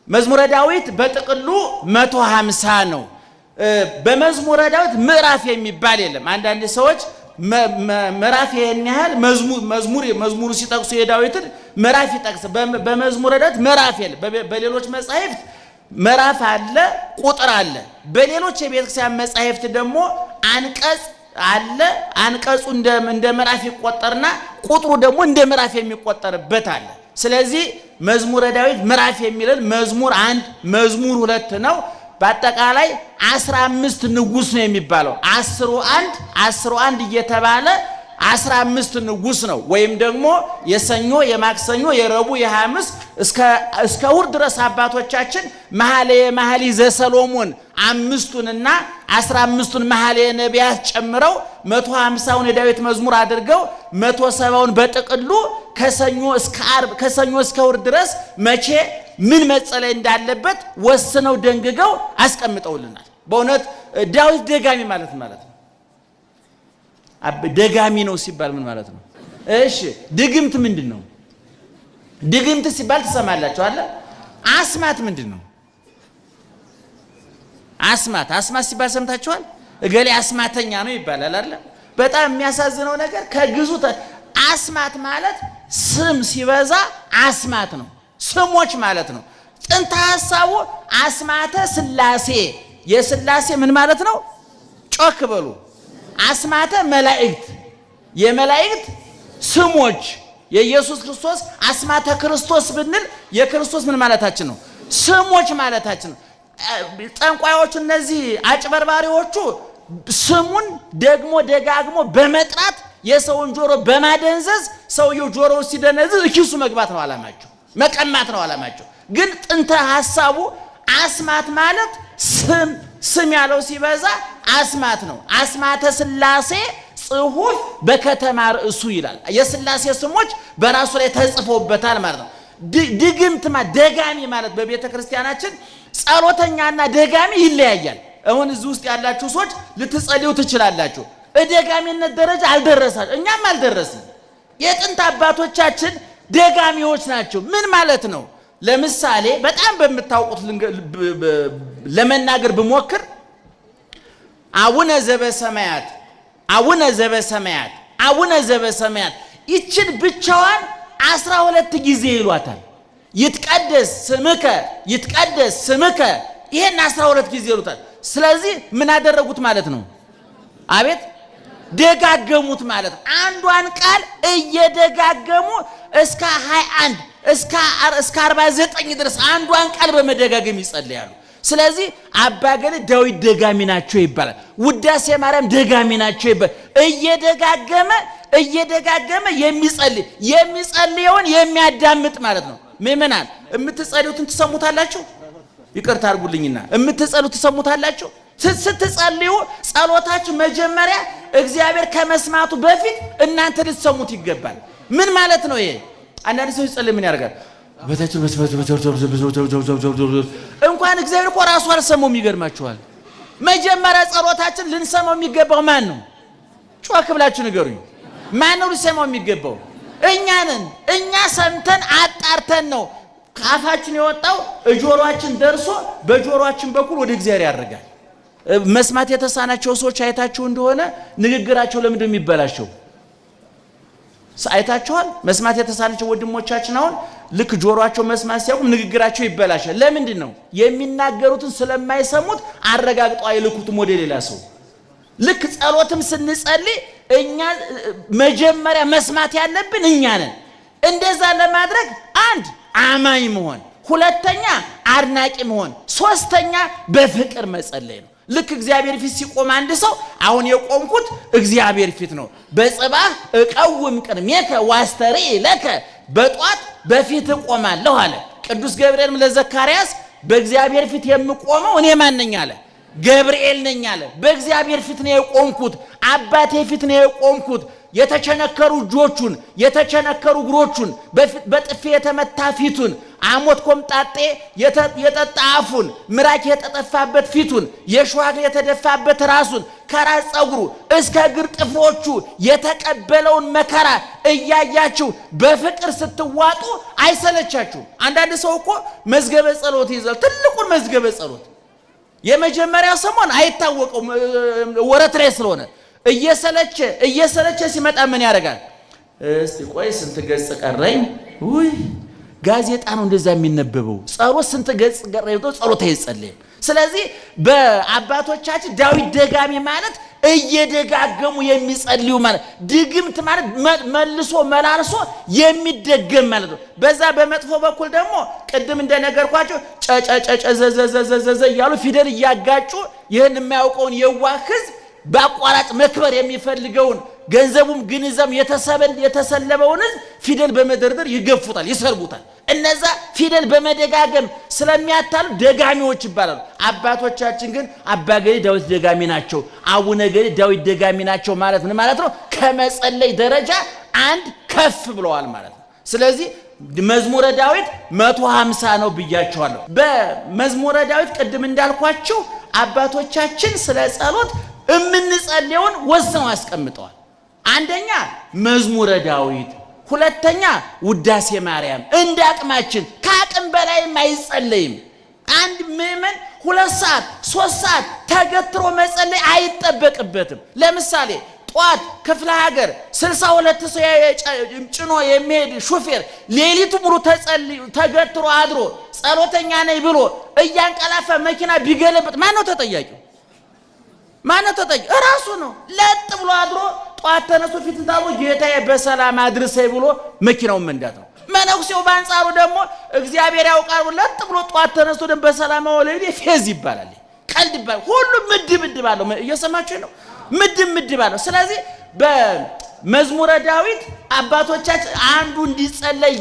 መዝሙረ ዳዊት በጥቅሉ 150 ነው። በመዝሙረ ዳዊት ምዕራፍ የሚባል የለም። አንዳንድ ሰዎች ምዕራፍ ይሄን ያህል መዝሙሩ ሲጠቅሱ የዳዊትን ምዕራፍ ይጠቅስ። በመዝሙረ ዳዊት ምዕራፍ የለም። በሌሎች መጻሕፍት ምዕራፍ አለ፣ ቁጥር አለ። በሌሎች የቤተክርስቲያን መጻሕፍት ደግሞ አንቀጽ አለ። አንቀጹ እንደ ምዕራፍ ይቆጠርና ቁጥሩ ደግሞ እንደ ምዕራፍ የሚቆጠርበት አለ። ስለዚህ መዝሙረ ዳዊት ምዕራፍ የሚለን መዝሙር 1 መዝሙር 2 ነው። በአጠቃላይ 15 ንጉስ ነው የሚባለው። 11 እየተባለ 15 ንጉስ ነው። ወይም ደግሞ የሰኞ የማክሰኞ የረቡዕ የሐሙስ እስከ እሑድ ድረስ አባቶቻችን መኃልየ ዘሰሎሞን 5ቱንና 15ቱን መኃልየ ነቢያት ጨምረው 150ውን የዳዊት መዝሙር አድርገው 170ውን በጥቅሉ ከሰኞ እስከ እሑድ ድረስ መቼ ምን መጸለይ እንዳለበት ወስነው ደንግገው አስቀምጠውልናል። በእውነት ዳዊት ደጋሚ ማለት ነው። ደጋሚ ነው ሲባል ምን ማለት ነው? እሺ ድግምት ምንድነው? ድግምት ሲባል ተሰማላችሁ አይደል? አስማት ምንድነው? አስማት ሲባል ሰምታችኋል? እገሌ አስማተኛ ነው ይባላል አይደል? በጣም የሚያሳዝነው ነገር ከግዙ አስማት ማለት ስም ሲበዛ አስማት ነው። ስሞች ማለት ነው። ጥንተ ሐሳቡ አስማተ ሥላሴ የሥላሴ ምን ማለት ነው? ጮክ በሉ። አስማተ መላእክት የመላእክት ስሞች የኢየሱስ ክርስቶስ አስማተ ክርስቶስ ብንል የክርስቶስ ምን ማለታችን ነው? ስሞች ማለታችን ነው። ጠንቋዮቹ እነዚህ አጭበርባሪዎቹ ስሙን ደግሞ ደጋግሞ በመጥራት የሰውን ጆሮ በማደንዘዝ ሰውየው ጆሮው ሲደነዝዝ ኪሱ መግባት ነው ዓላማቸው፣ መቀማት ነው ዓላማቸው። ግን ጥንተ ሐሳቡ አስማት ማለት ስም ያለው ሲበዛ አስማት ነው። አስማተ ሥላሴ ጽሑፍ በከተማ ርዕሱ ይላል። የሥላሴ ስሞች በራሱ ላይ ተጽፎበታል ማለት ነው። ድግምትማ ደጋሚ ማለት በቤተ ክርስቲያናችን ጸሎተኛና ደጋሚ ይለያያል። አሁን እዚህ ውስጥ ያላችሁ ሰዎች ልትጸልዩ ትችላላችሁ። ደጋሚነት ደረጃ አልደረሳችሁ፣ እኛም አልደረስን። የጥንት አባቶቻችን ደጋሚዎች ናቸው። ምን ማለት ነው? ለምሳሌ በጣም በምታውቁት ለመናገር ብሞክር አቡነ ዘበሰማያት ይችን ብቻዋን 12 ጊዜ ይሏታል። ይትቀደስ ስምከ ይሄን 12 ጊዜ ይሉታል። ስለዚህ ምን አደረጉት ማለት ነው? አቤት ደጋገሙት ማለት ነው። አንዷን ቃል እየደጋገሙ እስከ 21 እስከ 49 ድረስ አንዷን ቃል በመደጋገም ይጸልያሉ። ስለዚህ አባገሌ ዳዊት ደጋሚ ናቸው ይባላል። ውዳሴ ማርያም ደጋሚ ናቸው ይባላል። እየደጋገመ የሚጸልየውን የሚያዳምጥ ማለት ነው። ምእመናን የምትጸልዩትን ትሰሙታላችሁ? ይቅርታ አድርጉልኝና የምትጸልዩት ትሰሙታላችሁ? ስትጸልዩ ጸሎታችሁ መጀመሪያ እግዚአብሔር ከመስማቱ በፊት እናንተ ልትሰሙት ይገባል። ምን ማለት ነው ይሄ? አንዳንድ ሰው ይጸልይ ምን ያደርጋል? እንኳን እግዚአብሔር እኮ ራሱ አልሰማውም። ይገርማችኋል። መጀመሪያ ጸሎታችን ልንሰማው የሚገባው ማን ነው? ጮክ ብላችሁ ንገሩኝ። ማን ነው ልንሰማው የሚገባው? እኛ ነን። እኛ ሰምተን አጣርተን ነው ካፋችን የወጣው ጆሮአችን ደርሶ በጆሮአችን በኩል ወደ እግዚአብሔር ያደርጋል። መስማት የተሳናቸው ሰዎች አይታችሁ እንደሆነ ንግግራቸው ለምንድን የሚበላሸው? አይታችኋል? መስማት የተሳናቸው ወንድሞቻችን አሁን ልክ ጆሮአቸው መስማት ሲያውቁ ንግግራቸው ይበላሻል። ለምንድን ነው? የሚናገሩትን ስለማይሰሙት አረጋግጠው አይልኩትም ወደ ሌላ ሰው። ልክ ጸሎትም ስንጸልይ እኛ መጀመሪያ መስማት ያለብን እኛ ነን። እንደዛ ለማድረግ አንድ አማኝ መሆን፣ ሁለተኛ አድናቂ መሆን፣ ሶስተኛ በፍቅር መጸለይ ነው። ልክ እግዚአብሔር ፊት ሲቆም አንድ ሰው አሁን የቆምኩት እግዚአብሔር ፊት ነው። በጽባህ እቀውም ቅድሜከ ዋስተርኢ ለከ በጧት በፊት እቆማለሁ አለ ቅዱስ ገብርኤል ለዘካርያስ። በእግዚአብሔር ፊት የምቆመው እኔ ማን ነኝ አለ? ገብርኤል ነኝ አለ። በእግዚአብሔር ፊት ነው የቆምኩት፣ አባቴ ፊት ነው የቆምኩት። የተቸነከሩ እጆቹን የተቸነከሩ እግሮቹን በጥፊ የተመታ ፊቱን አሞት ኮምጣጤ የጠጣ አፉን ምራቅ የተጠፋበት ፊቱን የሽዋግ የተደፋበት ራሱን ከራስ ጸጉሩ እስከ እግር ጥፍሮቹ የተቀበለውን መከራ እያያችሁ በፍቅር ስትዋጡ አይሰለቻችሁ? አንዳንድ ሰው እኮ መዝገበ ጸሎት ይዘል ትልቁን መዝገበ ጸሎት የመጀመሪያው ሰሞን አይታወቀው ወረት ላይ ስለሆነ እየሰለቸ ሲመጣ ምን ያደርጋል? እስቲ ቆይ ስንት ገጽ ቀረኝ? ውይ ጋዜጣ ነው እንደዛ የሚነበበው። ጸሎት ስንት ገጽ ቀረኝ? ጸሎት አይጸልይም። ስለዚህ በአባቶቻችን ዳዊት ደጋሚ ማለት እየደጋገሙ የሚጸልዩ ማለት ድግምት ማለት መልሶ መላልሶ የሚደገም ማለት ነው። በዛ በመጥፎ በኩል ደግሞ ቅድም እንደነገርኳቸው ጨጨጨጨ ዘዘዘዘዘ እያሉ ፊደል እያጋጩ ይህን የማያውቀውን የዋህ ሕዝብ በአቋራጭ መክበር የሚፈልገውን ገንዘቡም ግንዘም የተሰለበውን ሕዝብ ፊደል በመደርደር ይገፉታል፣ ይሰርቡታል። እነዛ ፊደል በመደጋገም ስለሚያታሉ ደጋሚዎች ይባላሉ። አባቶቻችን ግን አባ ገሌ ዳዊት ደጋሚ ናቸው፣ አቡነ ገሌ ዳዊት ደጋሚ ናቸው ማለት ምን ማለት ነው? ከመጸለይ ደረጃ አንድ ከፍ ብለዋል ማለት ነው። ስለዚህ መዝሙረ ዳዊት 150 ነው ብያቸዋለሁ። በመዝሙረ ዳዊት ቅድም እንዳልኳችሁ አባቶቻችን ስለ ጸሎት እምንጸልየውን ወስነው አስቀምጠዋል። አንደኛ መዝሙረ ዳዊት፣ ሁለተኛ ውዳሴ ማርያም። እንደ አቅማችን ከአቅም በላይም አይጸለይም። አንድ ምእመን 2 ሰዓት 3 ሰዓት ተገትሮ መጸለይ አይጠበቅበትም። ለምሳሌ ጧት ክፍለ ሀገር 62 ሰው ጭኖ የሚሄድ ሹፌር ሌሊቱ ሙሉ ተገትሮ አድሮ ጸሎተኛ ነኝ ብሎ እያንቀላፈ መኪና ቢገለብጥ ማን ነው ተጠያቂው? ማነው ተጠያቂው? እራሱ ነው። ለጥ ብሎ አድሮ ጧት ተነስቶ ፊት ታቦ ጌታዬ በሰላም አድርሰኝ ብሎ መኪናውን መንዳት ነው። መነኩሴው በአንጻሩ ደግሞ እግዚአብሔር ያውቃል ለጥ ብሎ ጧት ተነስቶ ደግሞ በሰላም ወለዴ ፌዝ ይባላል፣ ቀልድ ይባላል። ሁሉም ምድብ አለው። እየሰማችሁ ነው? ምድብ አለው። ስለዚህ በመዝሙረ ዳዊት አባቶቻችን አንዱ እንዲጸለይ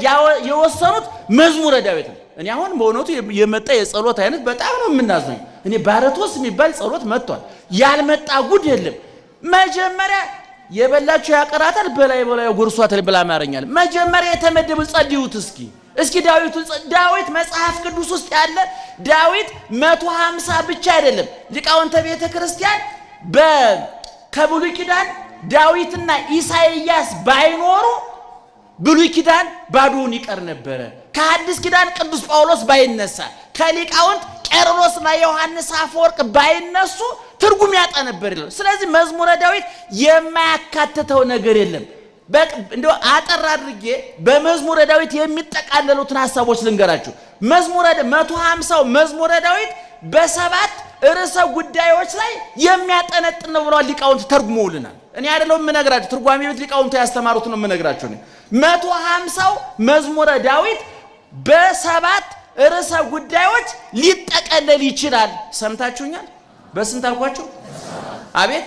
የወሰኑት መዝሙረ ዳዊት ነው። እኔ አሁን በእውነቱ የመጣ የጸሎት አይነት በጣም ነው የምናዝነው። እኔ ባረቶስ የሚባል ጸሎት መጥቷል፣ ያልመጣ ጉድ የለም። መጀመሪያ የበላችሁ ያቀራታል በላይ ጉርሷታል ብላ ማረኛል። መጀመሪያ የተመደቡ ጸልዩት እስኪ ዳዊት መጽሐፍ ቅዱስ ውስጥ ያለ ዳዊት 150 ብቻ አይደለም። ሊቃውንተ ቤተ ክርስቲያን ከብሉይ ኪዳን ዳዊትና ኢሳይያስ ባይኖሩ ብሉይ ኪዳን ባዶውን ይቀር ነበረ። ከሐዲስ ኪዳን ቅዱስ ጳውሎስ ባይነሳ ከሊቃውንት ቄርሎስና ዮሐንስ አፈወርቅ ባይነሱ ትርጉም ያጣ ነበር ይላል። ስለዚህ መዝሙረ ዳዊት የማያካትተው ነገር የለም። እንደው አጠር አድርጌ በመዝሙረ ዳዊት የሚጠቃለሉትን ሐሳቦች ልንገራችሁ። 150 መዝሙረ ዳዊት በሰባት ርዕሰ ጉዳዮች ላይ የሚያጠነጥን ነው ብለዋል ሊቃውንት ተርጉመውልናል። እኔ አይደለም የምነግራችሁ፣ ትርጓሜ ቤት ሊቃውንት ያስተማሩት ነው የምነግራችሁ። 150 መዝሙረ ዳዊት በሰባት ርዕሰ ጉዳዮች ሊጠቀለል ይችላል። ሰምታችሁኛል? በስንት አልኳችሁ? አቤት፣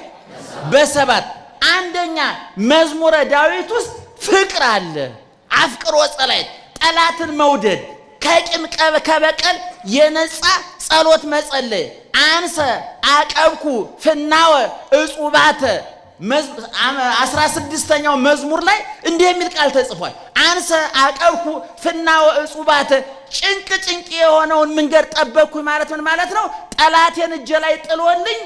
በሰባት። አንደኛ መዝሙረ ዳዊት ውስጥ ፍቅር አለ። አፍቅሮ ጸሎት፣ ጠላትን መውደድ፣ ከቂም ከበቀል የነጻ ጸሎት መጸለይ። አንሰ አቀብኩ ፍናወ እጹባተ 16ኛው መዝሙር ላይ እንዲህ የሚል ቃል ተጽፏል። አንሰ አቀብኩ ፍናወ እጹባተ፣ ጭንቅ የሆነውን መንገድ ጠበቅኩ ማለት ምን ማለት ነው? ጠላቴን እጄ ላይ ጥሎልኝ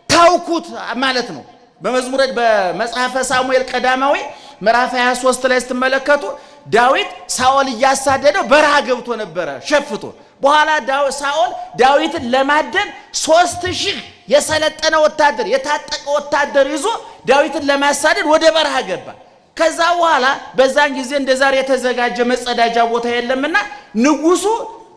ታውኩት ማለት ነው። በመጽሐፈ ሳሙኤል ቀዳማዊ ምዕራፍ 23 ላይ ስትመለከቱ ዳዊት ሳኦል እያሳደደው በረሃ ገብቶ ነበረ ሸፍቶ። በኋላ ሳኦል ዳዊትን ለማደን 3000 የሰለጠነ ወታደር የታጠቀ ወታደር ይዞ ዳዊትን ለማሳደድ ወደ በረሃ ገባ። ከዛ በኋላ በዛን ጊዜ እንደዛሬ የተዘጋጀ መጸዳጃ ቦታ የለምና ንጉሱ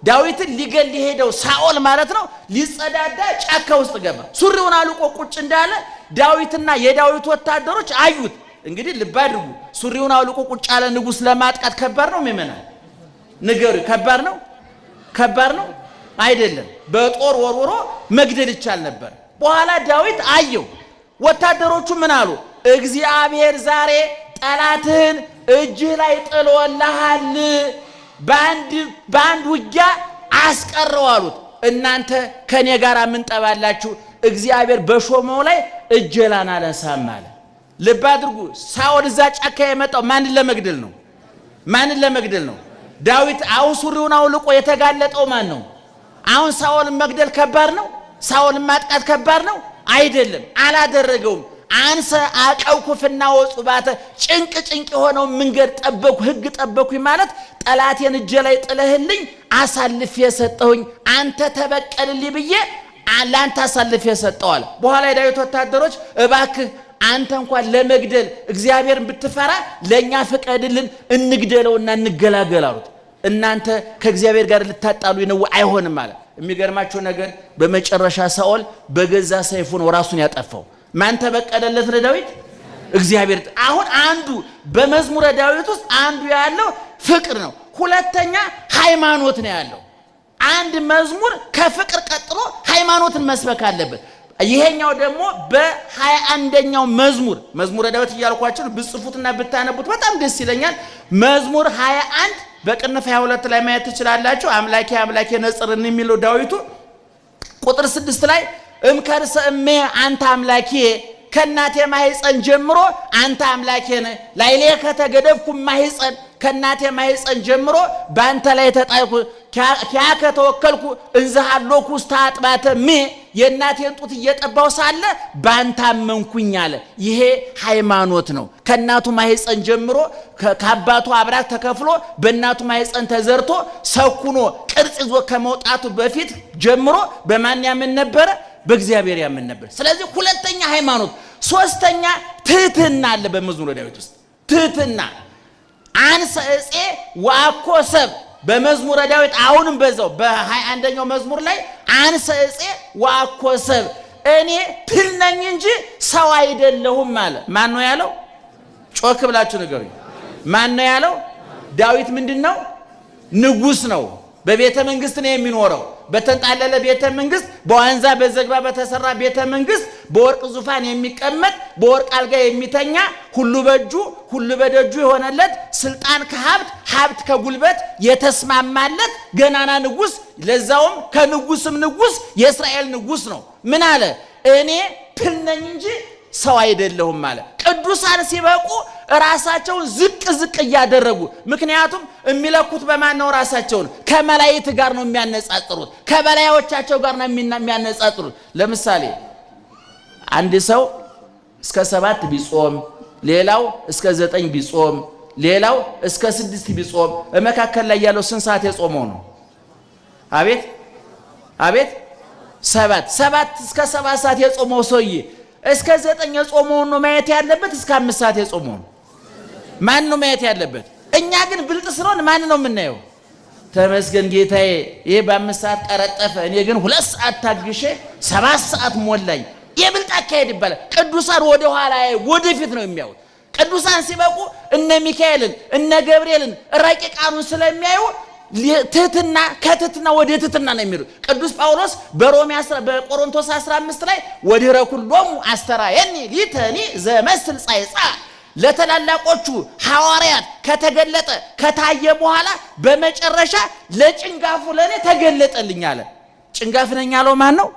ዳዊትን ሊገል ሄደው ሳኦል ማለት ነው ሊጸዳዳ ጫካ ውስጥ ገባ። ሱሪውን አልቆ ቁጭ እንዳለ ዳዊትና የዳዊት ወታደሮች አዩት። እንግዲህ ልብ አድርጉ፣ ሱሪውን አልቆ ቁጭ ያለ ንጉስ ለማጥቃት ከባድ ነው ምእመናን? ንገሩ፣ ከባድ ነው አይደለም። በጦር ወርውሮ መግደል ይቻል ነበር። በኋላ ዳዊት አየው። ወታደሮቹ ምን አሉ? እግዚአብሔር ዛሬ ጠላትህን እጅህ ላይ ጥሎልሃል፣ በአንድ ውጊያ አስቀረው አሉት። እናንተ ከኔ ጋር ምን ጠባላችሁ? እግዚአብሔር በሾመው ላይ እጄን አላነሳም አለ። ልብ አድርጉ። ሳኦል እዛ ጫካ የመጣው ማንን ለመግደል ነው? ማንን ለመግደል ነው? ዳዊት አሁን ሱሪውን አውልቆ የተጋለጠው ማን ነው? አሁን ሳኦልን መግደል ከባድ ነው? ሳኦልን ማጥቃት ከባድ ነው? አይደለም። አላደረገውም። አንሰ አቀውኩፍና ወጹባተ ጭንቅ የሆነው መንገድ ጠበቁ፣ ህግ ጠበቁኝ ማለት ጠላቴን እጄ ላይ ጥለህልኝ አሳልፌ የሰጠሁኝ አንተ ተበቀልልኝ ብዬ ላንተ አሳልፌ የሰጠዋል። በኋላ የዳዊት ወታደሮች እባክህ አንተ እንኳን ለመግደል እግዚአብሔርን ብትፈራ ለኛ ፍቀድልን እንግደለውና እንገላገል አሉት። እናንተ ከእግዚአብሔር ጋር ልታጣሉ ነው አይሆንም ማለት። የሚገርማችሁ ነገር በመጨረሻ ሳኦል በገዛ ሰይፉ ነው ራሱን ያጠፋው። ማን ተበቀለለት ለዳዊት? እግዚአብሔር። አሁን አንዱ በመዝሙረ ዳዊት ውስጥ አንዱ ያለው ፍቅር ነው። ሁለተኛ ሃይማኖት ነው ያለው። አንድ መዝሙር ከፍቅር ቀጥሎ ሃይማኖትን መስበክ አለበት። ይሄኛው ደግሞ በ21ኛው መዝሙረ ዳዊት እያልኳችሁ ብጽፉትና ብታነቡት በጣም ደስ ይለኛል። መዝሙር 21 በቅንፍ 22 ላይ ማየት ትችላላችሁ። አምላኬ አምላኬ ነጽርን የሚለው ዳዊቱ ቁጥር 6 ላይ እምከርሰ እሜ አንተ አምላኬ ከናቴ ማህፀን ጀምሮ አንተ አምላኬ ነህ። ላይሌ ከተገደብኩ ማህፀን ከናቴ ማህፀን ጀምሮ ባንተ ላይ ተጣይኩ ኪያ ከተወከልኩ እንዘሃሎኩ ስታጥባተ ሜ የናቴን ጡት እየጠባው ሳለ ባንተ አመንኩኝ አለ። ይሄ ሃይማኖት ነው። ከናቱ ማህፀን ጀምሮ ከአባቱ አብራክ ተከፍሎ በእናቱ ማህፀን ተዘርቶ ሰኩኖ ቅርጽ ይዞ ከመውጣቱ በፊት ጀምሮ በማን ያምን ነበረ? በእግዚአብሔር ያምን ነበር። ስለዚህ ሁለተኛ ሃይማኖት፣ ሶስተኛ ትህትና አለ በመዝሙረ ዳዊት ውስጥ ትህትና። አንሰ እፄ ወአኮ ሰብ በመዝሙረ ዳዊት አሁንም በዛው በ21ኛው መዝሙር ላይ አንሰ እፄ ወአኮ ሰብ እኔ ትል ነኝ እንጂ ሰው አይደለሁም አለ። ማን ነው ያለው? ጮክ ብላችሁ ንገሩኝ። ማን ነው ያለው? ዳዊት ምንድነው? ንጉስ ነው። በቤተ መንግስት ነው የሚኖረው። በተንጣለለ ቤተ መንግስት፣ በዋንዛ በዘግባ በተሰራ ቤተ መንግስት በወርቅ ዙፋን የሚቀመጥ በወርቅ አልጋ የሚተኛ ሁሉ በእጁ ሁሉ በደጁ የሆነለት ስልጣን ከሀብት ሀብት ከጉልበት የተስማማለት ገናና ንጉስ፣ ለዛውም ከንጉስም ንጉስ የእስራኤል ንጉስ ነው። ምን አለ? እኔ ትል ነኝ እንጂ ሰው አይደለሁም ማለት። ቅዱሳን ሲበቁ ራሳቸውን ዝቅ እያደረጉ፣ ምክንያቱም የሚለኩት በማን ነው? ራሳቸውን ከመላእክት ጋር ነው የሚያነጻጽሩት፣ ከበላዮቻቸው ጋር ነው የሚያነጻጽሩት። ለምሳሌ አንድ ሰው እስከ 7 ቢጾም፣ ሌላው እስከ 9 ቢጾም፣ ሌላው እስከ 6 ቢጾም፣ በመካከል ላይ ያለው ስንት ሰዓት የጾመው ነው? አቤት አቤት 7 እስከ 7 ሰዓት የጾመው ሰውዬ እስከ 9 የጾመውን ነው ማየት ያለበት? እስከ 5 ሰዓት የጾመውን ማን ነው ማየት ያለበት? እኛ ግን ብልጥ ስለሆነ ማን ነው የምናየው? ተመስገን ጌታዬ ይሄ በ5 ሰዓት ቀረጠፈ፣ እኔ ግን 2 ሰዓት ታግሼ 7 ሰዓት ሞላኝ። የብልጥ አካሄድ ይባላል። ቅዱሳን ወደ ኋላ ወደፊት ነው የሚያዩት። ቅዱሳን ሲበቁ እነ ሚካኤልን እነ ገብርኤልን ረቂቃኑን ስለሚያዩ ትህትና ከትህትና ወደ ትህትና ነው የሚሉ። ቅዱስ ጳውሎስ በቆሮንቶስ 15 ላይ ወድኅረ ኩሎሙ አስተርአየኒ ሊተኒ ዘመስል ጻይጻ ለተላላቆቹ ሐዋርያት ከተገለጠ ከታየ በኋላ በመጨረሻ ለጭንጋፉ ለኔ ተገለጠልኝ አለ። ጭንጋፍ ነኝ ያለው ማን ነው?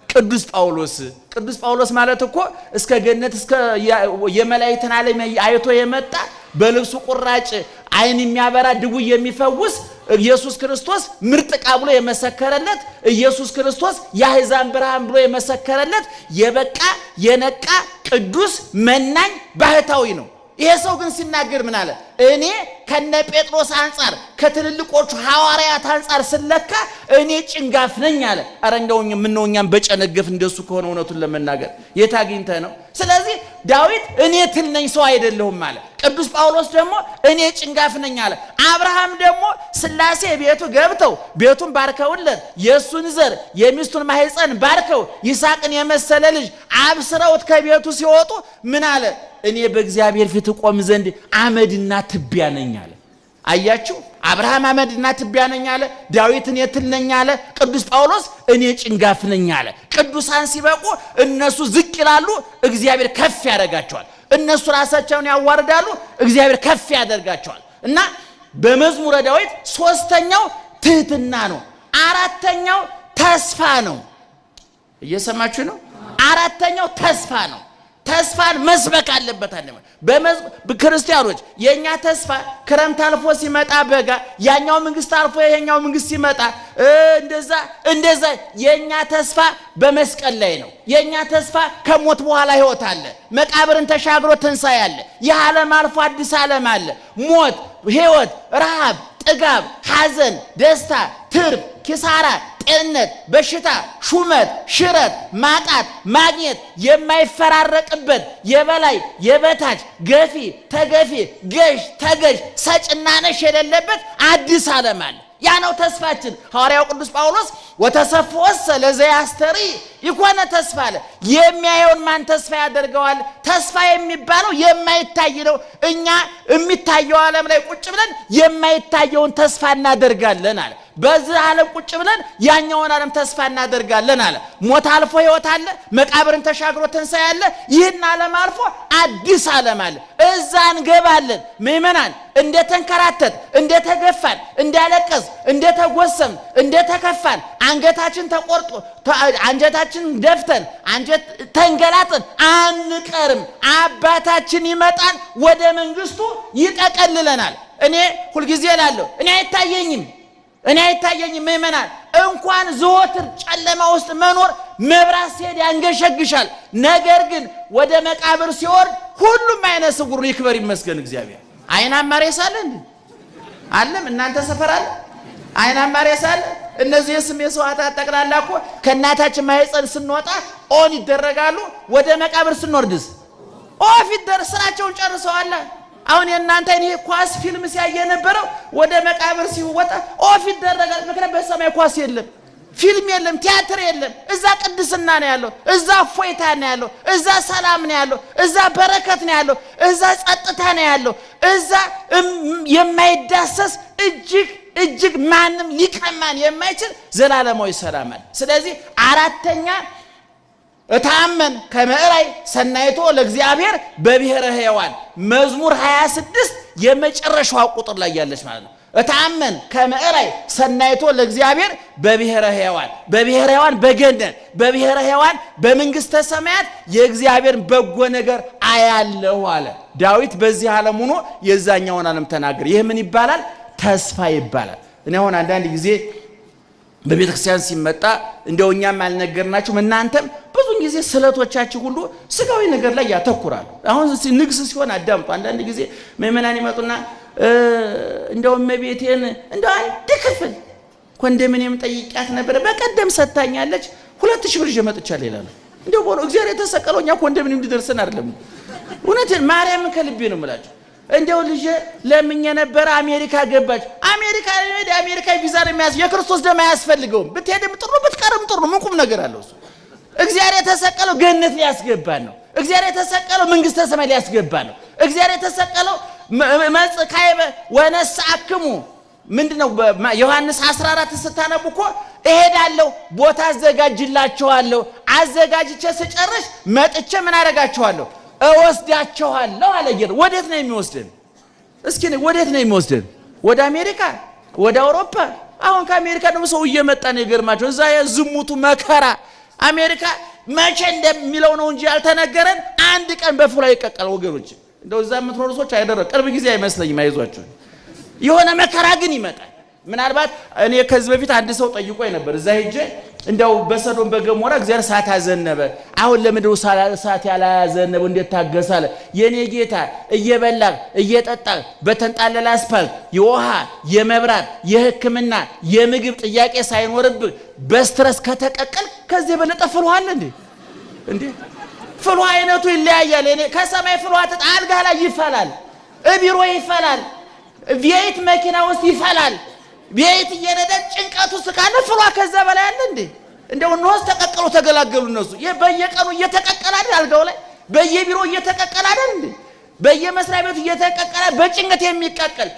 ቅዱስ ጳውሎስ። ቅዱስ ጳውሎስ ማለት እኮ እስከ ገነት እስከ የመላእክትን ዓለም አይቶ የመጣ በልብሱ ቁራጭ አይን የሚያበራ ድውይ የሚፈውስ ኢየሱስ ክርስቶስ ምርጥ ዕቃ ብሎ የመሰከረለት ኢየሱስ ክርስቶስ የአሕዛብ ብርሃን ብሎ የመሰከረለት የበቃ የነቃ ቅዱስ መናኝ ባህታዊ ነው። ይሄ ሰው ግን ሲናገር ምን አለ? እኔ ከነ ጴጥሮስ አንጻር ከትልልቆቹ ሐዋርያት አንጻር ስለካ እኔ ጭንጋፍ ነኝ አለ። አረ እንደውኝ ምነው እኛም በጨነገፍ እንደሱ ከሆነ እውነቱን ለመናገር የታግኝተ ነው። ስለዚህ ዳዊት እኔ ትል ነኝ ሰው አይደለሁም አለ። ቅዱስ ጳውሎስ ደግሞ እኔ ጭንጋፍ ነኝ አለ። አብርሃም ደግሞ ስላሴ ቤቱ ገብተው ቤቱን ባርከውለት የሱን ዘር የሚስቱን ማህፀን ባርከው ይስሐቅን የመሰለ ልጅ አብስረውት ከቤቱ ሲወጡ ምን አለ? እኔ በእግዚአብሔር ፊት ቆም ዘንድ አመድና ትቢያ ነኝ አለ። አያችሁ፣ አብርሃም አመድና ትቢያ ነኝ አለ። ዳዊት እኔ ትል ነኝ አለ። ቅዱስ ጳውሎስ እኔ ጭንጋፍ ነኝ አለ። ቅዱሳን ሲበቁ እነሱ ዝቅ ይላሉ፣ እግዚአብሔር ከፍ ያደርጋቸዋል። እነሱ ራሳቸውን ያዋርዳሉ፣ እግዚአብሔር ከፍ ያደርጋቸዋል። እና በመዝሙረ ዳዊት ሶስተኛው ትህትና ነው። አራተኛው ተስፋ ነው። እየሰማችሁ ነው? አራተኛው ተስፋ ነው። ተስፋን መስበክ አለበት አለ። በክርስቲያኖች የኛ ተስፋ ክረምት አልፎ ሲመጣ በጋ ያኛው መንግስት አልፎ ይሄኛው መንግስት ሲመጣ እንደዛ የኛ ተስፋ በመስቀል ላይ ነው። የኛ ተስፋ ከሞት በኋላ ህይወት አለ። መቃብርን ተሻግሮ ትንሣኤ አለ። የዓለም አልፎ አዲስ ዓለም አለ። ሞት፣ ህይወት፣ ረሃብ፣ ጥጋብ፣ ሐዘን፣ ደስታ፣ ትርፍ፣ ኪሳራ፣ ጤንነት፣ በሽታ፣ ሹመት፣ ሽረት፣ ማጣት፣ ማግኘት የማይፈራረቅበት የበላይ የበታች ገፊ ተገፊ ገዥ ተገዥ ሰጭና ነሽ የሌለበት አዲስ ዓለም አለ። ያ ነው ተስፋችን። ሐዋርያው ቅዱስ ጳውሎስ ወተሰፍወሰ ለዘያስተሪ ይኮነ ተስፋ አለ። የሚያየውን ማን ተስፋ ያደርገዋል? ተስፋ የሚባለው የማይታይ ነው። እኛ የሚታየው ዓለም ላይ ቁጭ ብለን የማይታየውን ተስፋ እናደርጋለን አለ። በዚህ ዓለም ቁጭ ብለን ያኛውን ዓለም ተስፋ እናደርጋለን አለ። ሞት አልፎ ህይወት አለ። መቃብርን ተሻግሮ ትንሣኤ አለ። ይህን ዓለም አልፎ አዲስ ዓለም አለ። እዛ እንገባለን። ምእመናን እንደተንከራተት እንደተገፋን እንዳለቀስ እንደተጎሰም እንደተከፋን አንገታችን ተቆርጦ አንጀታችን ደፍተን አንጀት ተንገላጥን አንቀርም። አባታችን ይመጣል፣ ወደ መንግስቱ ይጠቀልለናል። እኔ ሁልጊዜ እላለሁ እኔ አይታየኝም ምእመናን። እንኳን ዘወትር ጨለማ ውስጥ መኖር መብራት ሲሄድ ያንገሸግሻል። ነገር ግን ወደ መቃብር ሲወርድ ሁሉም አይነ ስውር ይክበር ይመስገን እግዚአብሔር። አይናማ ሬሳ አለ እንዴ? አለም እናንተ ሰፈር አለ አይናማ ሬሳ አለ? እነዚህ የስም የሰዋዕታት ጠቅላላ እኮ ከእናታችን ማህፀን ስንወጣ ኦን ይደረጋሉ። ወደ መቃብር ስንወርድስ ኦፍ ይደረግ። ስራቸውን ጨርሰዋል። አሁን የእናንተ እኔ ኳስ ፊልም ሲያየ ነበረው ወደ መቃብር ሲወጣ ኦፍ ይደረጋል። ምክንያቱም በሰማይ ኳስ የለም፣ ፊልም የለም፣ ቲያትር የለም። እዛ ቅድስና ነው ያለው፣ እዛ ፎይታ ነው ያለው፣ እዛ ሰላም ነው ያለው፣ እዛ በረከት ነው ያለው፣ እዛ ጸጥታ ነው ያለው፣ እዛ የማይዳሰስ እጅግ ማንም ሊቀማን የማይችል ዘላለማዊ ሰላም አለ። ስለዚህ አራተኛ እታመን ከመዕራይ ሰናይቶ ለእግዚአብሔር በብሔረ ሕያዋን መዝሙር 26 የመጨረሻው ቁጥር ላይ ያለች ማለት ነው። እታመን ከመዕራይ ሰናይቶ ለእግዚአብሔር በብሔረ ሕያዋን፣ በብሔረ ሕያዋን በገነት፣ በብሔረ ሕያዋን በመንግስተ ሰማያት የእግዚአብሔር በጎ ነገር አያለው አለ ዳዊት። በዚህ ዓለም ሆኖ የዛኛውን ዓለም ተናገረ። ይህ ምን ይባላል? ተስፋ ይባላል። እኔ አሁን አንዳንድ ጊዜ በቤተ ክርስቲያን ሲመጣ እንደው እኛም አልነገርናችሁም እናንተም ብዙን ጊዜ ስለቶቻችሁ ሁሉ ስጋዊ ነገር ላይ ያተኩራሉ። አሁን ንግስ ሲሆን አዳምጡ። አንዳንድ ጊዜ ምእመናን ይመጡና እንደው እመቤቴን እንደው አንድ ክፍል ኮንዶሚኒየም ጠይቂያት ነበር በቀደም ሰጣኛለች 2000 ብር መጥቻለሁ ይላሉ። እንደው ቦሎ እግዚአብሔር የተሰቀለው እኛ ኮንዶሚኒየም ሊደርሰን አይደለም። እውነቴን ማርያምን ከልቤ ነው የምላችሁ። እንደው ልጅ ለምኜ ነበር አሜሪካ ገባች። አሜሪካ ቪዛ የሚያስ የክርስቶስ ደም አያስፈልገውም። ብትሄድም ጥሩ ብትቀርም ጥሩ ምን ቁም ነገር አለው እሱ። እግዚአብሔር የተሰቀለው ገነት ሊያስገባን ነው። እግዚአብሔር የተሰቀለው መንግስተ ሰማይ ሊያስገባን ነው። እግዚአብሔር የተሰቀለው መጽካይበ ወነሳክሙ ምንድነው? ዮሐንስ 14 ስታነቡ እኮ እሄዳለሁ ቦታ አዘጋጅላችኋለሁ፣ አዘጋጅቼ ስጨርስ መጥቼ ምን አደርጋችኋለሁ? እወስዳችኋለሁ አለ ጌታ። ወዴት ነው የሚወስደን? እስኪ ወዴት ነው የሚወስደን? ወደ አሜሪካ? ወደ አውሮፓ? አሁን ከአሜሪካ ደግሞ ሰው እየመጣ ነው። ይገርማቸው እዛ የዝሙቱ መከራ አሜሪካ መቼ እንደሚለው ነው እንጂ ያልተነገረን አንድ ቀን በፍላ ይቀቀል ወገኖች። እንደው እዛ የምትኖሩ ሰዎች አይደረም ቅርብ ጊዜ አይመስለኝም። አይዟችሁ የሆነ መከራ ግን ይመጣል። ምናልባት እኔ ከዚህ በፊት አንድ ሰው ጠይቆኝ ነበር። እዛ ሄጄ እንደው በሰዶም በገሞራ እግዚአብሔር እሳት አዘነበ፣ አሁን ለምንድነው እሳት ያላዘነበው እንዴት ታገሳለ? የኔ ጌታ እየበላህ እየጠጣህ በተንጣለለ አስፋልት የውሃ የመብራት የሕክምና የምግብ ጥያቄ ሳይኖርብህ በስትረስ ከተቀቀል ከዚህ የበለጠ ፍልሃለ እንዴ? ፍልሃ አይነቱ ይለያያል። እኔ ከሰማይ ፍልሃ አልጋ ላይ ይፈላል፣ ቢሮ ይፈላል፣ ቤት መኪና ውስጥ ይፈላል። ቤት እየነዳ ጭንቀቱ ስካለ ፍሏ ከዛ በላይ አለ እንዴ? እንደው ነውስ ተቀቀሉ ተገላገሉ። እነሱ በየቀኑ እየተቀቀለ አይደል? አልጋው ላይ በየቢሮ እየተቀቀለ አይደል እንዴ? በየመስሪያ ቤቱ እየተቀቀለ በጭንቀት የሚቀቀል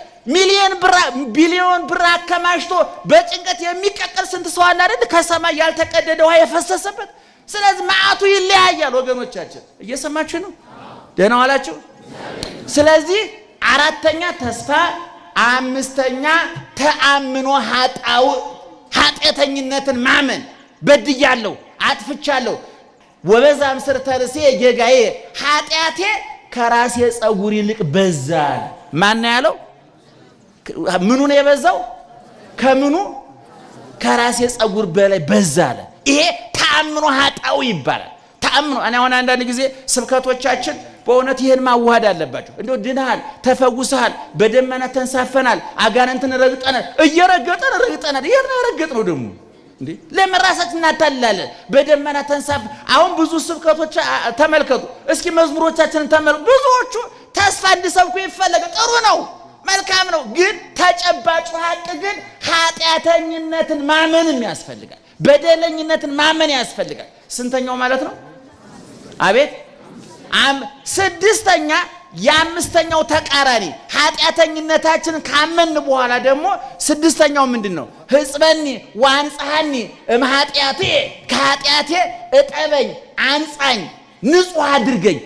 ቢሊዮን ብር አከማሽቶ በጭንቀት የሚቀቀል ስንት ሰው አለ አይደል? ከሰማይ ያልተቀደደ ውሃ የፈሰሰበት። ስለዚህ ማዕቱ ይለያያል ወገኖቻችን። እየሰማችሁ ነው? ደህና ዋላችሁ? ስለዚህ አራተኛ ተስፋ፣ አምስተኛ ተአምኖ ኃጢአተኝነትን ማመን። በድያለሁ፣ አጥፍቻለሁ፣ ወበዛም ስር ተርሴ ጌጋዬ ኃጢአቴ ከራሴ ጸጉር ይልቅ በዛ። ማን ያለው? ምኑ ነው የበዛው? ከምኑ? ከራሴ ጸጉር በላይ በዛ አለ። ይሄ ተአምኖ ኃጣው ይባላል። ተአምኖ እኔ አሁን አንዳንድ ጊዜ ስብከቶቻችን በእውነት ይሄን ማዋሃድ አለባቸው። እንደው ድናል፣ ተፈውሰሃል፣ በደመና ተንሳፈናል፣ አጋንንትን ረግጠናል፣ እየረገጠን ረግጠናል። ይሄን ረገጥነው ደግሞ እንዴ ለምን ራሳችን እናታልላለን? በደመና ተንሳፍ። አሁን ብዙ ስብከቶች ተመልከቱ እስኪ፣ መዝሙሮቻችንን ተመልከቱ። ብዙዎቹ ተስፋ እንዲሰብኩ ይፈለጋል። ጥሩ ነው፣ መልካም ነው። ግን ተጨባጭ ሀቅ ግን ኃጢአተኝነትን ማመንም ያስፈልጋል። በደለኝነትን ማመን ያስፈልጋል። ስንተኛው ማለት ነው? አቤት ስድስተኛ የአምስተኛው ተቃራኒ ኃጢአተኝነታችንን ካመን በኋላ ደግሞ ስድስተኛው ምንድነው? ህጽበኒ ወአንጻኒ እምኃጢአቴ ከኃጢአቴ እጠበኝ፣ አንጻኝ፣ ንጹህ አድርገኝ።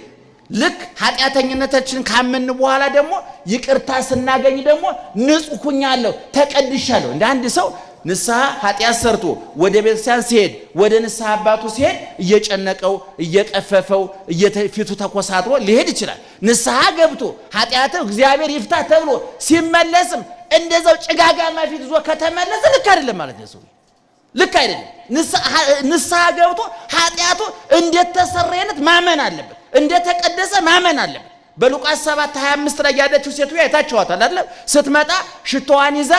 ልክ ኃጢአተኝነታችንን ካመን በኋላ ደግሞ ይቅርታ ስናገኝ ደግሞ ንጹህ ሁኛለሁ፣ ተቀድሻለሁ። እንደ አንድ ሰው ንስሐ ኃጢአት ሰርቶ ወደ ቤተክርስቲያን ሲሄድ ወደ ንስሐ አባቱ ሲሄድ እየጨነቀው እየቀፈፈው ፊቱ ተኮሳትሮ ሊሄድ ይችላል። ንስሐ ገብቶ ኃጢአቱ እግዚአብሔር ይፍታ ተብሎ ሲመለስም እንደዛው ጭጋጋማ ፊት ይዞ ከተመለሰ ልክ አይደለም ማለት ነው። ሰው ልክ አይደለም። ንስሐ ገብቶ ኃጢአቱ እንደተሰረየለት ማመን አለበት፣ እንደተቀደሰ ማመን አለበት። በሉቃስ 7:25 ላይ ያለችው ሴቱ አይታችኋታል አይደል? ስትመጣ ሽቶዋን ይዛ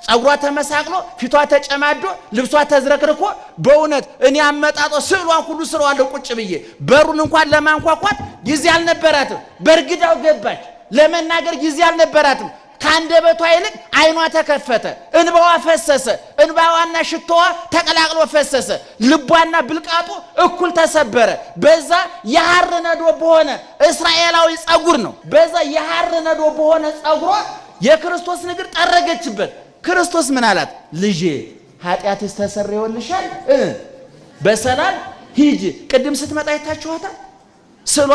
ጸጉሯ ተመሳቅሎ ፊቷ ተጨማዶ ልብሷ ተዝረክርኮ በእውነት እኔ አመጣጦ ስዕሏን ሁሉ ስራዋለሁ ቁጭ ብዬ በሩን እንኳን ለማንኳኳት ጊዜ አልነበራትም። በርግዳው ገባች። ለመናገር ጊዜ አልነበራትም። ካንደበቷ ይልቅ አይኗ ተከፈተ፣ እንባዋ ፈሰሰ። እንባዋና ሽቶዋ ተቀላቅሎ ፈሰሰ። ልቧና ብልቃጡ እኩል ተሰበረ። በዛ የሐር ነዶ በሆነ እስራኤላዊ ጸጉር ነው። በዛ የሐር ነዶ በሆነ ጸጉሯ የክርስቶስን እግር ጠረገችበት። ክርስቶስ ምን አላት? ልጄ ኃጢአትሽ ተሰረየልሻል፣ በሰላም ሂጂ። ቅድም ስትመጣ አይታችኋታል። ስሏ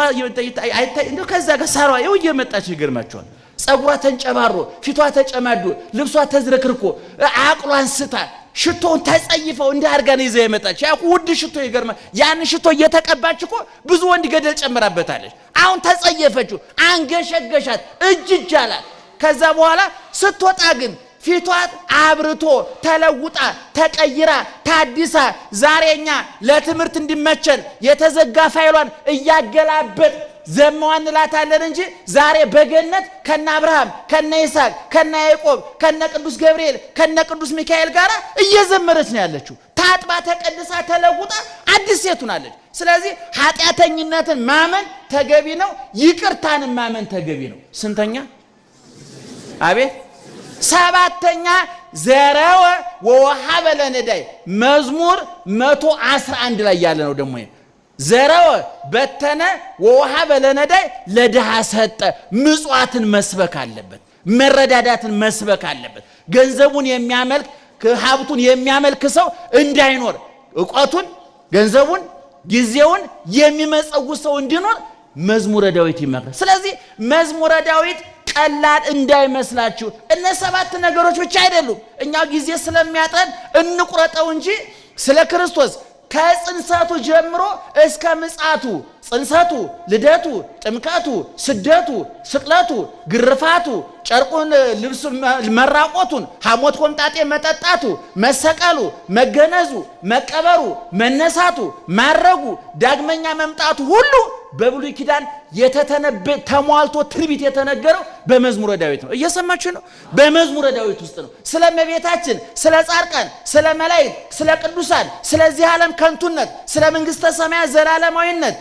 አይታይ እንደው ከዛ ጋር ሳሯ ይው እየመጣች ይገርማችኋል። ጸጉሯ ተንጨባሮ ፊቷ ተጨማዶ ልብሷ ተዝረክርኮ አቅሏን ስታ ሽቶውን ተጸይፈው እንደ አርጋ ነው ይዘ የመጣች። ያ ውድ ሽቶ ይገርማ። ያን ሽቶ እየተቀባች እኮ ብዙ ወንድ ገደል ጨምራበታለች። አሁን ተጸየፈችው፣ አንገሸገሻት፣ እጅ አላት። ከዛ በኋላ ስትወጣ ግን ፊቷ አብርቶ ተለውጣ ተቀይራ ታዲሳ ዛሬኛ ለትምህርት እንዲመቸን የተዘጋ ፋይሏን እያገላበጥ ዘመዋን እንላታለን እንጂ ዛሬ በገነት ከነ አብርሃም ከነ ይስሐቅ ከነ ያዕቆብ ከነ ቅዱስ ገብርኤል ከነ ቅዱስ ሚካኤል ጋር እየዘመረች ነው ያለችው። ታጥባ ተቀድሳ ተለውጣ አዲስ ሴት ሆናለች። ስለዚህ ኃጢአተኝነትን ማመን ተገቢ ነው፣ ይቅርታን ማመን ተገቢ ነው። ስንተኛ? አቤት ሰባተኛ ዘረወ ወወሀበ ለነዳይ መዝሙር 111 ላይ ያለ ነው። ደግሞ ዘረወ በተነ ወወሀበ ለነዳይ ለድሃ ሰጠ። ምጽዋትን መስበክ አለበት፣ መረዳዳትን መስበክ አለበት። ገንዘቡን የሚያመልክ ሀብቱን የሚያመልክ ሰው እንዳይኖር ዕውቀቱን፣ ገንዘቡን፣ ጊዜውን የሚመጸውት ሰው እንዲኖር መዝሙረ ዳዊት ይመክራል። ስለዚህ መዝሙረ ዳዊት ቀላል እንዳይመስላችሁ። እነ 7 ነገሮች ብቻ አይደሉም። እኛ ጊዜ ስለሚያጠን እንቁረጠው እንጂ ስለ ክርስቶስ ከጽንሰቱ ጀምሮ እስከ ምጽአቱ፣ ጽንሰቱ፣ ልደቱ፣ ጥምቀቱ፣ ስደቱ፣ ስቅለቱ፣ ግርፋቱ፣ ጨርቁን ልብሱ መራቆቱን፣ ሐሞት ኮምጣጤ መጠጣቱ፣ መሰቀሉ፣ መገነዙ፣ መቀበሩ፣ መነሳቱ፣ ማረጉ፣ ዳግመኛ መምጣቱ ሁሉ በብሉይ ኪዳን ተሟልቶ ትንቢት የተነገረው በመዝሙረ ዳዊት ነው። እየሰማችሁ ነው? በመዝሙረ ዳዊት ውስጥ ነው። ስለ እመቤታችን፣ ስለ ጻድቃን፣ ስለ መላእክት፣ ስለ ቅዱሳን፣ ስለዚህ ዓለም ከንቱነት፣ ስለ መንግስተ ሰማያት ዘላለማዊነት፣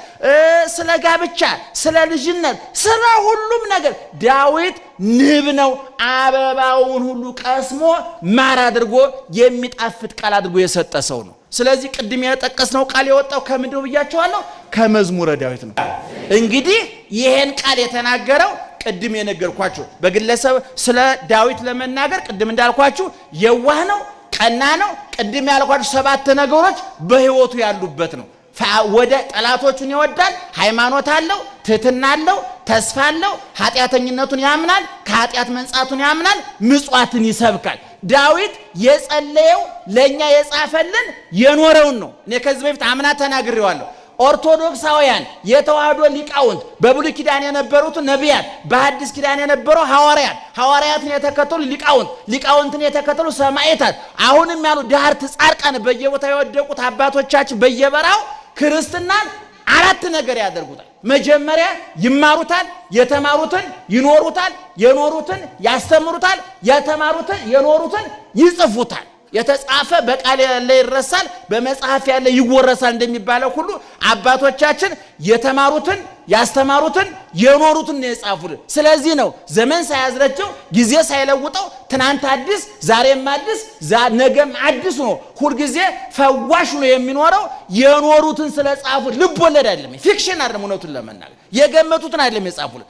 ስለ ጋብቻ፣ ስለ ልጅነት፣ ስለ ሁሉም ነገር ዳዊት ንብ ነው። አበባውን ሁሉ ቀስሞ ማር አድርጎ የሚጣፍጥ ቃል አድርጎ የሰጠ ሰው ነው። ስለዚህ ቅድም የጠቀስነው ቃል የወጣው ከምንድነው ብያቸዋለሁ? ከመዝሙረ ዳዊት ነው። እንግዲህ ይሄን ቃል የተናገረው ቅድም የነገርኳችሁ በግለሰብ ስለ ዳዊት ለመናገር ቅድም እንዳልኳችሁ የዋህ ነው፣ ቀና ነው። ቅድም ያልኳችሁ 7 ነገሮች በህይወቱ ያሉበት ነው። ወደ ጠላቶቹን ይወዳል፣ ሃይማኖት አለው፣ ትህትና አለው፣ ተስፋ አለው፣ ኃጢአተኝነቱን ያምናል፣ ከኃጢአት መንጻቱን ያምናል፣ ምጽዋትን ይሰብካል። ዳዊት የጸለየው ለኛ የጻፈልን የኖረውን ነው። እኔ ከዚህ በፊት አምና ተናግሬዋለሁ። ኦርቶዶክሳውያን የተዋህዶ ሊቃውንት በብሉይ ኪዳን የነበሩት ነቢያት በሐዲስ ኪዳን የነበሩ ሐዋርያትን የተከተሉ ሊቃውንትን የተከተሉ ሰማዕታት አሁንም ያሉ ዳህርት ጻድቃን በየቦታው የወደቁት አባቶቻችን በየበራው ክርስትናን አራት ነገር ያደርጉታል። መጀመሪያ ይማሩታል፣ የተማሩትን ይኖሩታል፣ የኖሩትን ያስተምሩታል፣ የተማሩትን የኖሩትን ይጽፉታል። የተጻፈ በቃል ያለ ይረሳል፣ በመጽሐፍ ያለ ይወረሳል እንደሚባለው ሁሉ አባቶቻችን የተማሩትን ያስተማሩትን የኖሩትን ነው የጻፉልን። ስለዚህ ነው ዘመን ሳያዝረቸው ጊዜ ሳይለውጠው ትናንት አዲስ ዛሬም አዲስ ነገም አዲስ ነው ሁሉ ጊዜ ፈዋሽ ነው የሚኖረው የኖሩትን ስለጻፉ ልብ ወለድ አይደለም፣ ፊክሽን አይደለም። እውነቱን ለመናገር የገመቱትን አይደለም የጻፉልን።